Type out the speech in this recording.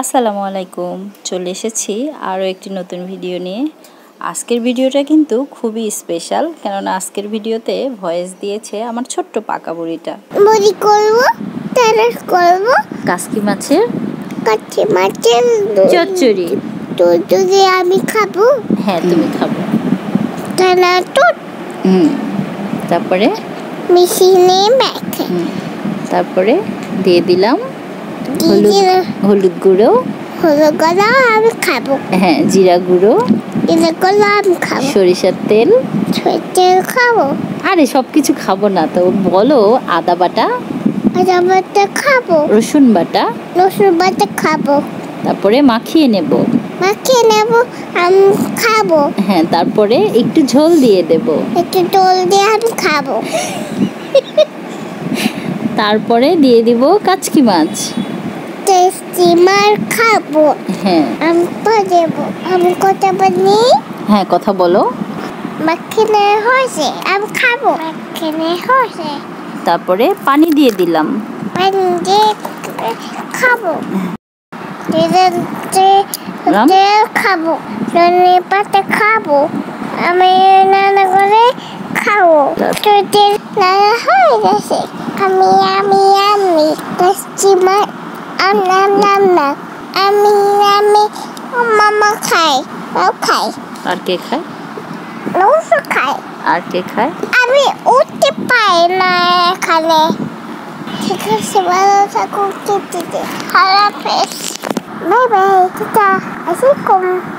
আসসালামু আলাইকুম। চলে এসেছি আরও একটি নতুন ভিডিও নিয়ে। আজকের ভিডিওটা কিন্তু খুবই স্পেশাল, কেননা আজকের ভিডিওতে ভয়েস দিয়েছে আমার ছোট্ট পাকা বুড়িটা। বড়ি করব, তারা করব কাসকি মাছের চচ্চড়ি। যদি আমি খাবো। হ্যাঁ, তুমি খাবো। তারা তো তারপরে মেশিনে মেখে, তারপরে দিয়ে দিলাম হলুদ গুঁড়ো। আমি খাবো। হ্যাঁ, জিরা গুঁড়ো, আমি খাবো। সরিষার তেল খাবো। আরে সবকিছু খাবো না তো বলো। আদা বাটা খাবো। রসুন বাটা খাবো। তারপরে মাখিয়ে নেব। আমি খাবো। হ্যাঁ, তারপরে একটু ঝোল দিয়ে দেব। একটু ঝোল দিয়ে আমি খাবো। তারপরে দিয়ে দিব কাচকি মাছ। টেস্টি মার খাবো। হ্যাঁ, আমি কথা বলি। হ্যাঁ, কথা বলো। মাখিনে হয়েছে, আমি খাবো। মাখিনে হয়েছে, তারপরে পানি দিয়ে দিলাম। পানি দিয়ে খাবো। খাবো, ধনে পাতা খাবো। আমি নানা করে খাবো। নানা হয়ে গেছে। আমি টেস্টি মার আমি মামা খাই, খাই। আর কে খায়? খায়। আর কে খায়? আমি উঠতে পাই না এখানে। ঠিক আছে, ভালো থাকুন। হারাফেজ। Bye bye, tata. আসসালামু আলাইকুম।